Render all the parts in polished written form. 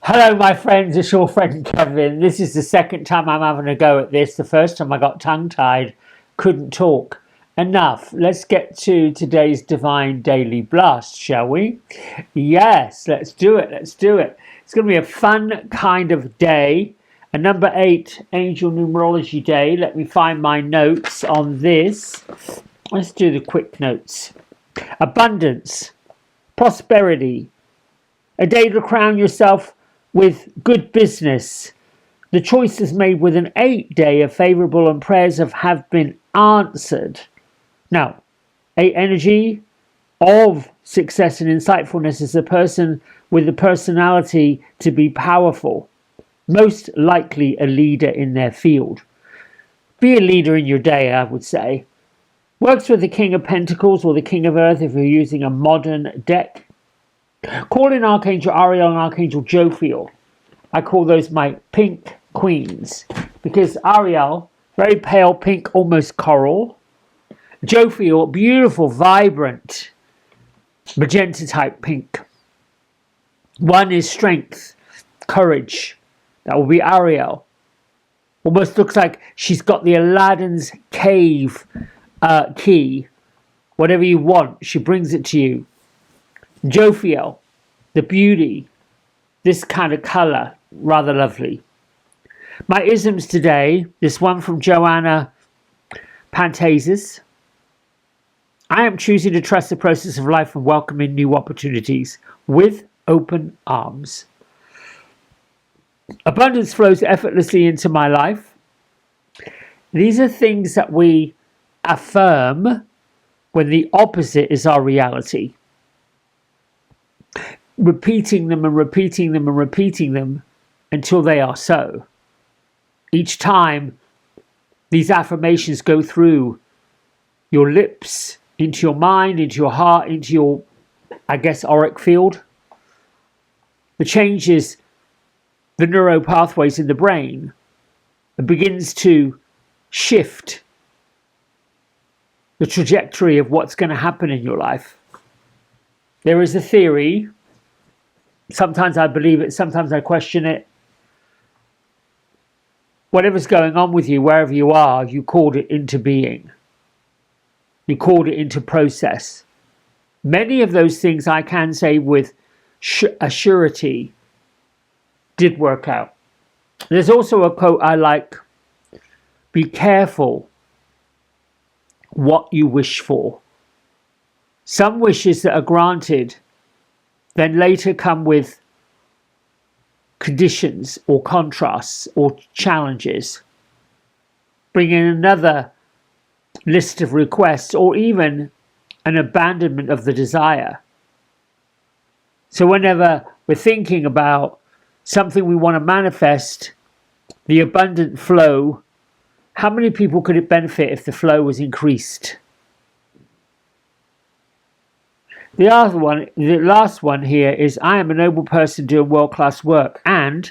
Hello, my friends. It's your friend Kevin. This is the second time I'm having a go at this. The first time I got tongue tied, couldn't talk. Enough. Let's get to today's Divine Daily Blast, shall we? Yes, let's do it. Let's do it. It's going to be a fun kind of day. A number 8 angel numerology day. Let me find my notes on this. Let's do the quick notes. Abundance, prosperity, a day to crown yourself with good business. The choice is made with an 8-day of favourable and prayers have been answered. Now, 8 energy of success and insightfulness is a person with the personality to be powerful, most likely a leader in their field. Be a leader in your day, I would say. Works with the King of Pentacles or the King of Earth if you're using a modern deck. Call in Archangel Ariel and Archangel Jophiel. I call those my pink queens because Ariel, very pale pink, almost coral. Jophiel, beautiful, vibrant, magenta type pink. One is strength, courage. That will be Ariel. Almost looks like she's got the Aladdin's cave key. Whatever you want, she brings it to you. Jophiel, the beauty, this kind of colour, rather lovely. My isms today, this one from Joanna Pantazis. I am choosing to trust the process of life and welcoming new opportunities with open arms. Abundance flows effortlessly into my life. These are things that we affirm when the opposite is our reality. Repeating them and repeating them and repeating them until they are so. Each time these affirmations go through your lips, into your mind, into your heart, into your, auric field, it changes the neural pathways in the brain and begins to shift the trajectory of what's going to happen in your life. There is a theory. Sometimes I believe it, sometimes I question it. Whatever's going on with you, wherever you are, you called it into being. You called it into process. Many of those things I can say with a surety did work out. There's also a quote I like. Be careful what you wish for. Some wishes that are granted then later come with conditions or contrasts or challenges, bring in another list of requests or even an abandonment of the desire. So whenever we're thinking about something we want to manifest, the abundant flow, how many people could it benefit if the flow was increased? The last one here is, I am a noble person doing world-class work and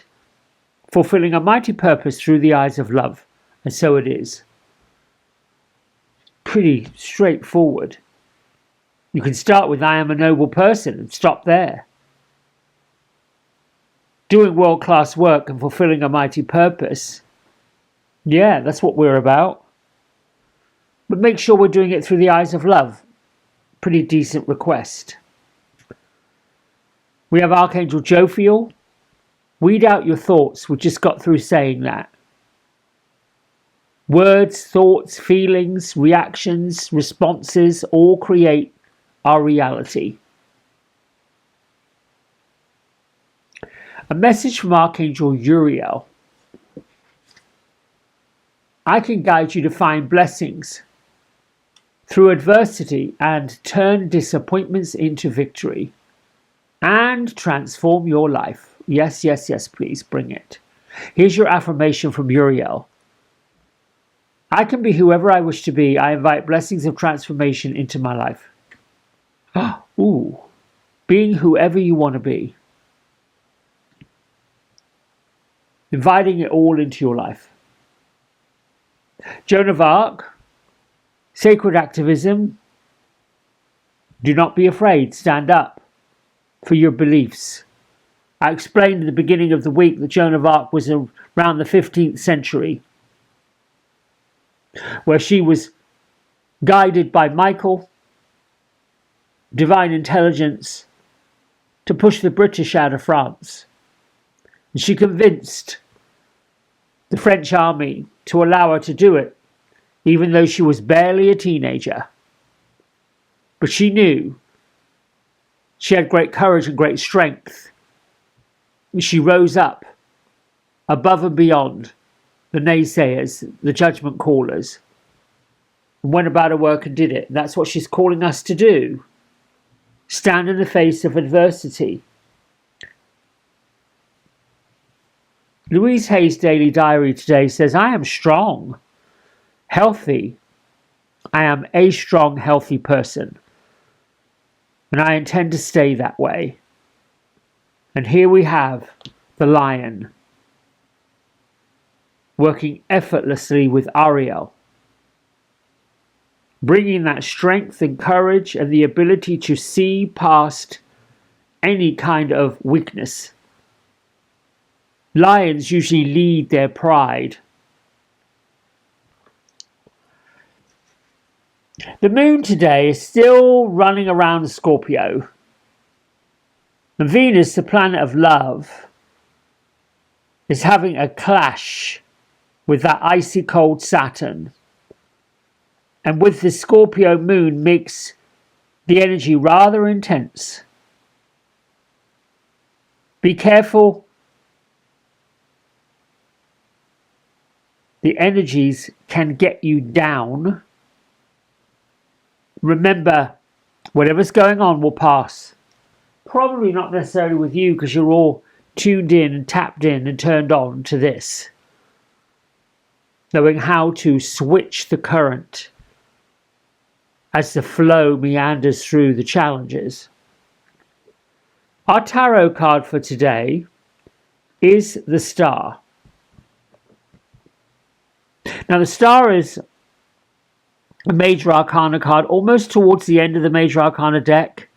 fulfilling a mighty purpose through the eyes of love. And so it is. Pretty straightforward. You can start with, I am a noble person, and stop there. Doing world-class work and fulfilling a mighty purpose. Yeah, that's what we're about. But make sure we're doing it through the eyes of love. Pretty decent request. We have Archangel Jophiel. Weed out your thoughts. We just got through saying that. Words, thoughts, feelings, reactions, responses all create our reality. A message from Archangel Uriel. I can guide you to find blessings through adversity and turn disappointments into victory and transform your life. Yes, yes, yes, please bring it. Here's your affirmation from Uriel. I can be whoever I wish to be. I invite blessings of transformation into my life. Ooh, being whoever you want to be. Inviting it all into your life. Joan of Arc. Sacred activism. Do not be afraid. Stand up for your beliefs. I explained at the beginning of the week that Joan of Arc was around the 15th century, where she was guided by Michael, divine intelligence, to push the British out of France. And she convinced the French army to allow her to do it, even though she was barely a teenager. But she knew she had great courage and great strength. She rose up above and beyond the naysayers, the judgment callers, and went about her work and did it. And that's what she's calling us to do. Stand in the face of adversity. Louise Hay's daily diary today says, I am strong, healthy. I am a strong, healthy person. And I intend to stay that way. And here we have the lion working effortlessly with Ariel, bringing that strength and courage and the ability to see past any kind of weakness. Lions usually lead their pride. The moon today is still running around Scorpio. And Venus, the planet of love, is having a clash with that icy cold Saturn. And with the Scorpio moon makes the energy rather intense. Be careful. The energies can get you down. Remember, whatever's going on will pass. Probably not necessarily with you, because you're all tuned in and tapped in and turned on to this. Knowing how to switch the current as the flow meanders through the challenges. Our tarot card for today is the Star. Now the Star is a Major Arcana card, almost towards the end of the Major Arcana deck.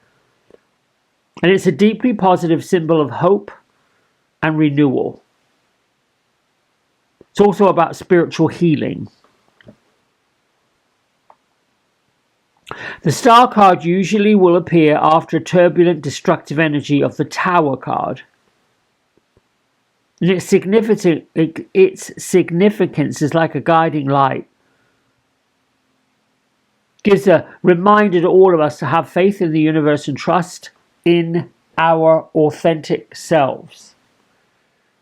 And it's a deeply positive symbol of hope and renewal. It's also about spiritual healing. The Star card usually will appear after a turbulent, destructive energy of the Tower card. And its significance is like a guiding light. Gives a reminder to all of us to have faith in the universe and trust in our authentic selves.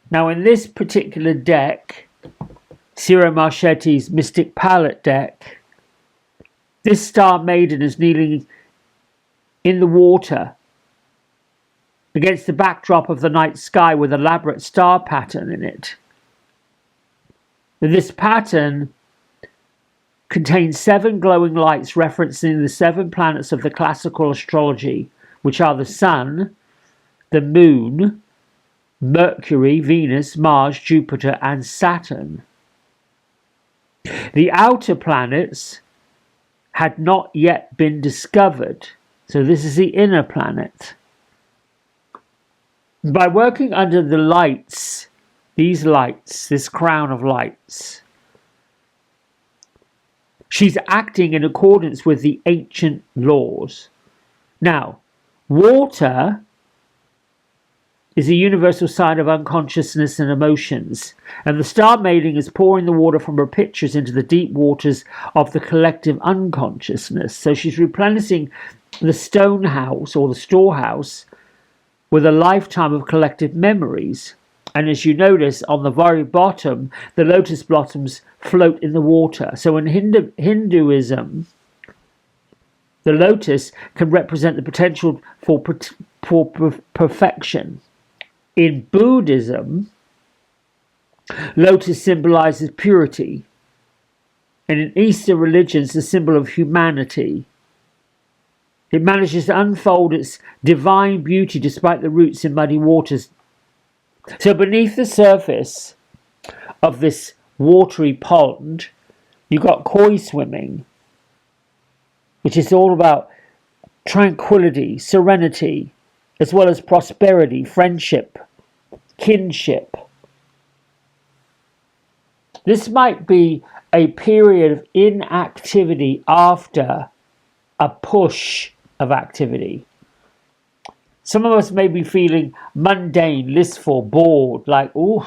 Now in this particular deck, Ciro Marchetti's Mystic Palette deck, this Star Maiden is kneeling in the water against the backdrop of the night sky with an elaborate star pattern in it. And this pattern contains 7 glowing lights referencing the 7 planets of the classical astrology, which are the Sun, the Moon, Mercury, Venus, Mars, Jupiter, and Saturn. The outer planets had not yet been discovered, so this is the inner planet. By working under the lights, these lights, this crown of lights, she's acting in accordance with the ancient laws. Now, water is a universal sign of unconsciousness and emotions, and the Star Maiden is pouring the water from her pictures into the deep waters of the collective unconsciousness. So she's replenishing the stone house or the storehouse with a lifetime of collective memories. And as you notice on the very bottom, the lotus blossoms float in the water. So in Hinduism, the lotus can represent the potential for perfection. In Buddhism, lotus symbolizes purity. And in Eastern religions, the symbol of humanity. It manages to unfold its divine beauty despite the roots in muddy waters. So beneath the surface of this watery pond, you've got koi swimming, which is all about tranquility, serenity, as well as prosperity, friendship, kinship. This might be a period of inactivity after a push of activity. Some of us may be feeling mundane, listful, bored, like, ooh,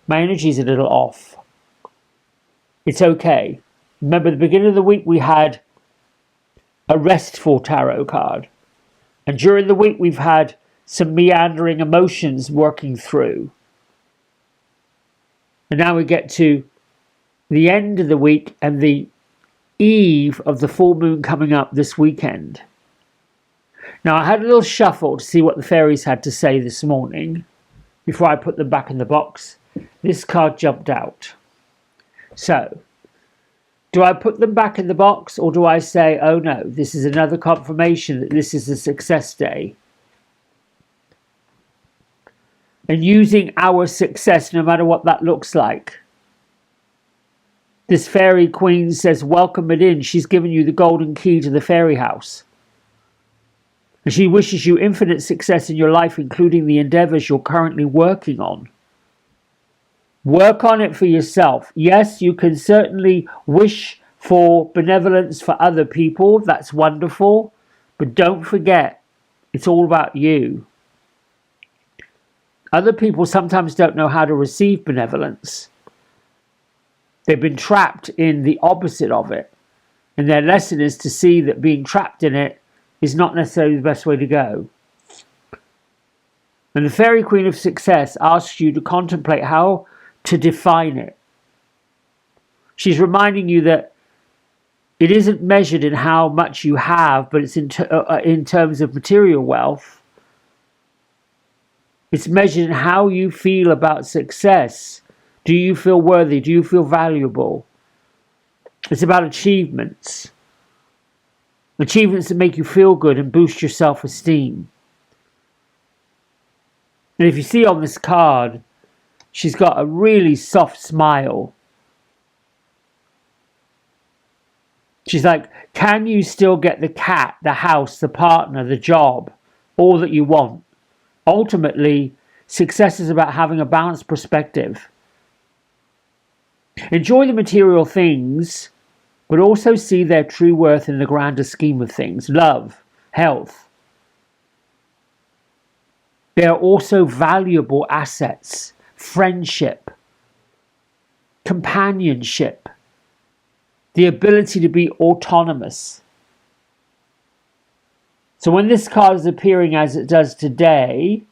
my energy's a little off. It's okay. Remember, at the beginning of the week, we had a restful tarot card. And during the week, we've had some meandering emotions working through. And now we get to the end of the week and the eve of the full moon coming up this weekend. Now, I had a little shuffle to see what the fairies had to say this morning before I put them back in the box. This card jumped out. So, do I put them back in the box, or do I say, oh no, this is another confirmation that this is a success day? And using our success, no matter what that looks like. This fairy queen says, welcome it in. She's given you the golden key to the fairy house. And she wishes you infinite success in your life, including the endeavors you're currently working on. Work on it for yourself. Yes, you can certainly wish for benevolence for other people. That's wonderful. But don't forget, it's all about you. Other people sometimes don't know how to receive benevolence. They've been trapped in the opposite of it. And their lesson is to see that being trapped in it is not necessarily the best way to go. And the Fairy Queen of Success asks you to contemplate how to define it. She's reminding you that it isn't measured in how much you have, but it's in terms of material wealth. It's measured in how you feel about success. Do you feel worthy? Do you feel valuable? It's about achievements. Achievements that make you feel good and boost your self-esteem. And if you see on this card, she's got a really soft smile. She's like, can you still get the cat, the house, the partner, the job, all that you want? Ultimately, success is about having a balanced perspective. Enjoy the material things, but also see their true worth in the grander scheme of things. Love, health. They are also valuable assets. Friendship, companionship, the ability to be autonomous. So when this card is appearing as it does today,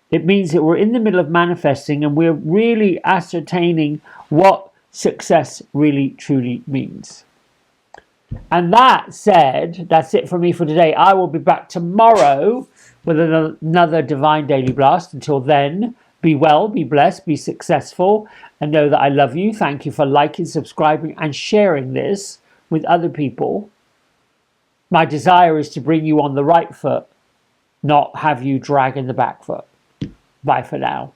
it means that we're in the middle of manifesting and we're really ascertaining what success really truly means. And that said, that's it for me for today. I will be back tomorrow with another Divine Daily Blast. Until then, be well, be blessed, be successful, and know that I love you. Thank you for liking, subscribing, and sharing this with other people. My desire is to bring you on the right foot, not have you drag in the back foot. Bye for now.